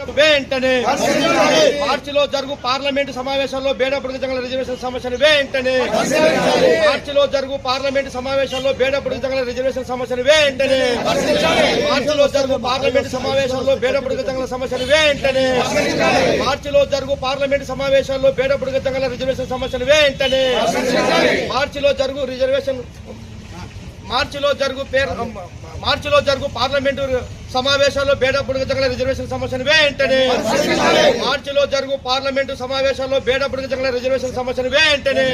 దరఖాస్తు వెంటనే మార్చిలో జరుగు పార్లమెంటు సమావేశాల్లో బేడబుడుగ జంగల రిజర్వేషన్ సమస్యను వెంటనే మార్చిలో జరుగు పార్లమెంటు సమావేశాల్లో బేడబుడుగ జంగల రిజర్వేషన్ సమస్యను వెంటనే మార్చిలో జరుగు పార్లమెంటు సమావేశాల్లో బేడబుడుగ జంగల సమస్యను వెంటనే మార్చిలో జరుగు పార్లమెంటు సమావేశాల్లో బేడబుడుగ జంగల రిజర్వేషన్ సమస్యను వెంటనే మార్చిలో జరుగు పార్లమెంటు సమావేశాల్లో బేడబుడుగ జంగల రిజర్వేషన్ సమస్యను వెంటనే మార్చిలో జరుగు పార్లమెంటు సమావేశాల్లో బేడబుడుగ జంగల రిజర్వేషన్ సమస్యను వెంటనే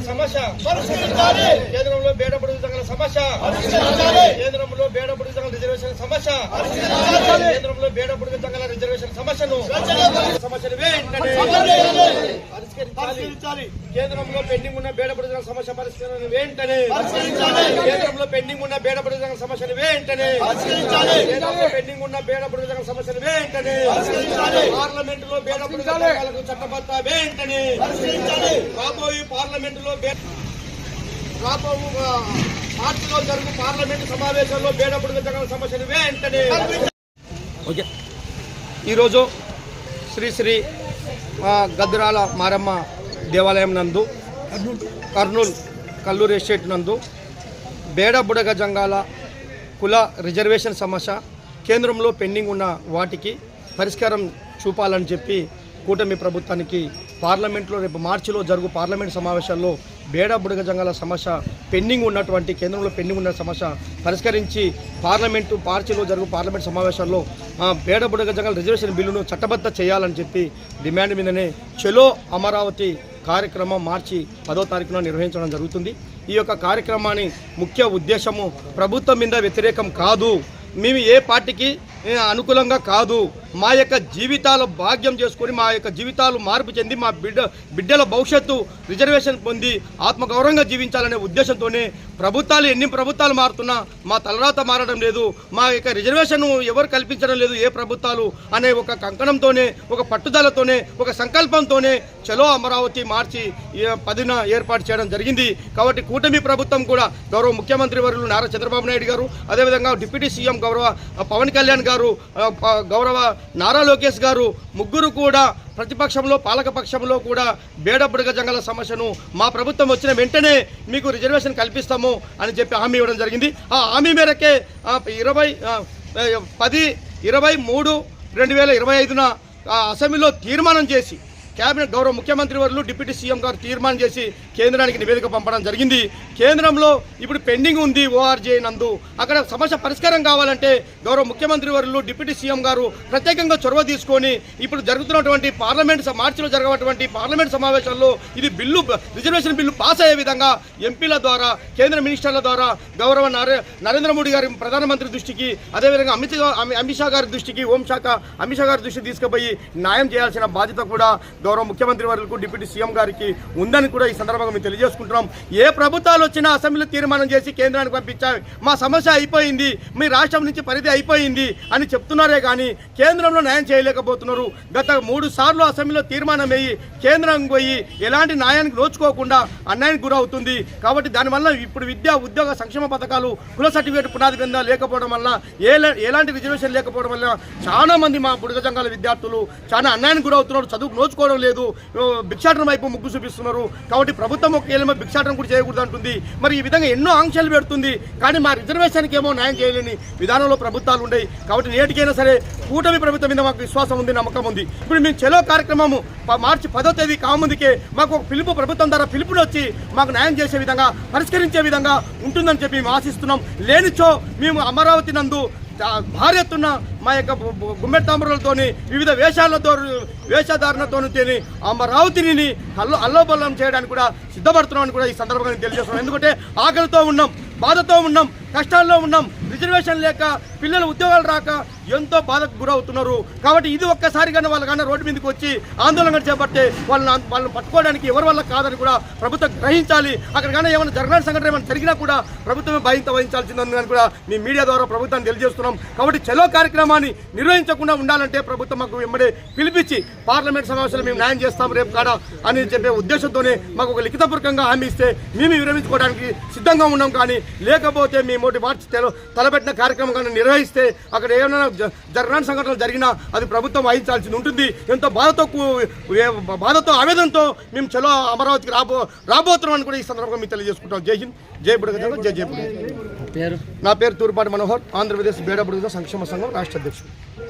సమస్య పరిష్కరించాలి. కేంద్రంలో బేడబుడుగ జంగల సమస్య పరిష్కరించాలి. కేంద్రంలో బేడబుడుగ జంగల రిజర్వేషన్ సమస్య పరిష్కరించాలి. కేంద్రంలో బేడబుడుగ జంగల రిజర్వేషన్ సమస్యను వెంటనే పరిష్కరించాలి. కేంద్రంలో పెండింగ్ ఉన్న బేడబుడుగ జంగల సమస్య పరిష్కరణ వెంటనే పరిష్కరించాలి. కేంద్రంలో పెండింగ్ ఉన్న బేడబుడుగ జంగల సమస్యను వెంటనే పరిష్కరించాలి. కేంద్రంలో పెండింగ్ ఉన్న బేడబుడుగ జంగల సమస్యను వెంటనే పరిష్కరించాలి. పార్లమెంటులో బేడబుడుగ జంగలకు చట్టబద్ధ వెంటనే పరిష్కరించాలి. రాబోయే పార్లమెంటులో మార్చిలో జరుగు పార్లమెంటు సమావేశంలో బేడబుడుగ జంగల సమస్యను వెంటనే. ఈరోజు శ్రీ శ్రీ గద్రాల మారమ్మ దేవాలయం నందు కర్నూలు కల్లూరు ఎస్టేట్ నందు బేడబుడుగ జంగాల కుల రిజర్వేషన్ సమస్య కేంద్రంలో పెండింగ్ ఉన్న వాటికి పరిష్కారం చూపాలని చెప్పి కూటమి ప్రభుత్వానికి పార్లమెంట్లో రేపు మార్చిలో జరుగు పార్లమెంట్ సమావేశాల్లో బేడబుడుగ జంగాల సమస్య పెండింగ్ ఉన్నటువంటి కేంద్రంలో పెండింగ్ ఉన్న సమస్య పరిష్కరించి మార్చిలో జరుగు పార్లమెంట్ సమావేశాల్లో బేడబుడుగ జంగాల రిజర్వేషన్ బిల్లును చట్టబద్ధ చేయాలని చెప్పి డిమాండ్ మీదనే చలో అమరావతి కార్యక్రమం మార్చి 10వ తారీఖున నిర్వహించడం జరుగుతుంది. ఈ యొక్క కార్యక్రమాన్ని ముఖ్య ఉద్దేశము ప్రభుత్వం మీద వ్యతిరేకం కాదు, మేము ఏ పార్టీకి అనుకూలంగా కాదు, మా యొక్క జీవితాల భాగ్యం చేసుకొని మా యొక్క జీవితాలు మార్పు చెంది మా బిడ్డల భవిష్యత్తు రిజర్వేషన్ పొంది ఆత్మగౌరవంగా జీవించాలనే ఉద్దేశంతోనే ప్రభుత్వాలు ఎన్ని ప్రభుత్వాలు మారుతున్నా మా తలరాత మారడం లేదు, మా యొక్క రిజర్వేషన్ ఎవరు కల్పించడం లేదు ఏ ప్రభుత్వాలు అనే ఒక కంకణంతోనే ఒక పట్టుదలతోనే ఒక సంకల్పంతోనే చలో అమరావతి మార్చి 10న ఏర్పాటు చేయడం జరిగింది. కాబట్టి కూటమి ప్రభుత్వం కూడా గౌరవ ముఖ్యమంత్రి వర్యులు నారా చంద్రబాబు నాయుడు గారు, అదేవిధంగా డిప్యూటీ సీఎం గౌరవ పవన్ కళ్యాణ్ గారు, గౌరవ నారా లోకేష్ గారు ముగ్గురు కూడా ప్రతిపక్షంలో పాలకపక్షంలో కూడా బేడబుడుగ జంగల సమస్యను మా ప్రభుత్వం వచ్చిన వెంటనే మీకు రిజర్వేషన్ కల్పిస్తాము అని చెప్పి హామీ ఇవ్వడం జరిగింది. ఆ హామీ మేరకే 10/23/2025న అసెంబ్లీలో తీర్మానం చేసి కేబినెట్ గౌరవ ముఖ్యమంత్రి వర్యులు డిప్యూటీ సీఎం గారు తీర్మానం చేసి కేంద్రానికి నివేదిక పంపడం జరిగింది. కేంద్రంలో ఇప్పుడు పెండింగ్ ఉంది ఓఆర్జే నందు, అక్కడ సమస్య పరిష్కారం కావాలంటే గౌరవ ముఖ్యమంత్రి వర్యులు డిప్యూటీ సీఎం గారు ప్రత్యేకంగా చొరవ తీసుకొని ఇప్పుడు జరుగుతున్నటువంటి మార్చిలో జరగటువంటి పార్లమెంట్ సమావేశాల్లో ఇది రిజర్వేషన్ బిల్లు పాస్ అయ్యే విధంగా ఎంపీల ద్వారా కేంద్ర మినిస్టర్ల ద్వారా గౌరవ నరేంద్ర మోడీ గారి ప్రధానమంత్రి దృష్టికి, అదేవిధంగా అమిత్ షా గారి దృష్టికి, హోంశాఖ అమిత్ షా గారి దృష్టికి తీసుకుపోయి న్యాయం చేయాల్సిన బాధ్యత కూడా గౌరవ ముఖ్యమంత్రి వర్యులకు డిప్యూటీ సీఎం గారికి ఉందని కూడా ఈ సందర్భంగా మేము తెలియజేసుకుంటున్నాం. ఏ ప్రభుత్వాలు వచ్చినా అసెంబ్లీ తీర్మానం చేసి కేంద్రానికి పంపించాయి, మా సమస్య అయిపోయింది, మీ రాష్ట్రం నుంచి పరిధి అయిపోయింది అని చెప్తున్నారే కానీ కేంద్రంలో న్యాయం చేయలేకపోతున్నారు. గత 3 సార్లు అసెంబ్లీలో తీర్మానం వేయి కేంద్రం పోయి ఎలాంటి న్యాయానికి నోచుకోకుండా అన్యాయానికి గురవుతుంది. కాబట్టి దానివల్ల ఇప్పుడు విద్యా ఉద్యోగ సంక్షేమ పథకాలు కుల సర్టిఫికేట్ పునాది కింద లేకపోవడం వల్ల ఎలాంటి రిజర్వేషన్ లేకపోవడం వల్ల చాలా మంది మా బుడుగ జంగాల విద్యార్థులు చాలా అన్యాయానికి గురవుతున్నారు, చదువుకు నోచుకోవడం లేదు, భిక్షాటన వైపు మొగ్గు చూపిస్తున్నారు. కాబట్టి ప్రభుత్వం ఒక ఏమో భిక్షాటన కూడా చేయకూడదు అంటుంది. మరి ఈ విధంగా ఎన్నో ఆంక్షలు పెడుతుంది, కానీ మా రిజర్వేషన్కి ఏమో న్యాయం చేయలేని విధానంలో ప్రభుత్వాలు ఉన్నాయి. కాబట్టి నేటికైనా సరే కూటమి ప్రభుత్వం మీద మాకు విశ్వాసం ఉంది, నమ్మకం ఉంది. ఇప్పుడు మేము చలో కార్యక్రమము మార్చి 10వ తేదీ కాముందుకే మాకు ఒక పిలుపు ప్రభుత్వం ద్వారా పిలుపుని వచ్చి మాకు న్యాయం చేసే విధంగా పరిష్కరించే విధంగా ఉంటుందని చెప్పి మేము ఆశిస్తున్నాం. లేనిచో మేము అమరావతి నందు భారీ ఎత్తున మా యొక్క గుమ్మెట్ తాంబూలతోని వివిధ వేషధారణతో అమరావతిని అల్లోబల్లం చేయడానికి కూడా సిద్ధపడుతున్నామని కూడా ఈ సందర్భంగా తెలియజేస్తున్నాం. ఎందుకంటే ఆకలితో ఉన్నాం, బాధతో ఉన్నాం, కష్టాల్లో ఉన్నాం, రిజర్వేషన్ లేక పిల్లలు ఉద్యోగాలు రాక ఎంతో బాధకు గురవుతున్నారు. కాబట్టి ఇది ఒక్కసారిగానే వాళ్ళకన్నా రోడ్డు మీదకి వచ్చి ఆందోళన చేపట్టే వాళ్ళని పట్టుకోవడానికి ఎవరి వల్ల కాదని కూడా ప్రభుత్వం గ్రహించాలి. అక్కడ కానీ ఏమైనా జరగని సంఘటన ఏమైనా జరిగినా కూడా ప్రభుత్వమే వహించాల్సిందని కూడా మీ మీడియా ద్వారా ప్రభుత్వాన్ని తెలియజేస్తున్నాం. కాబట్టి చలో కార్యక్రమాన్ని నిర్వహించకుండా ఉండాలంటే ప్రభుత్వం మాకు వెంబడే పిలిపించి పార్లమెంట్ సమావేశాలు మేము న్యాయం చేస్తాం రేపు కాడ అని చెప్పే ఉద్దేశంతోనే మాకు ఒక లిఖితపూర్వకంగా హామీ ఇస్తే మేము విరమించుకోవడానికి సిద్ధంగా ఉన్నాం. కానీ లేకపోతే మీ మోటి మార్చి తలపెట్టిన కార్యక్రమం కానీ నిర్వహిస్తే అక్కడ ఏమైనా జరగని సంఘటనలు జరిగినా అది ప్రభుత్వం వహించాల్సి ఉంటుంది. ఎంతో బాధతో ఆవేదనతో మేము చలో అమరావతికి రాబోతున్నాం అని కూడా ఈ సందర్భంగా మేము తెలియజేసుకుంటాం. జై హింద్, జై బుడగ, జై జై బుడగ. నా పేరు తూర్పాటి మనోహర్, ఆంధ్రప్రదేశ్ బేడ బుడగ సంక్షేమ సంఘం రాష్ట్ర అధ్యక్షుడు.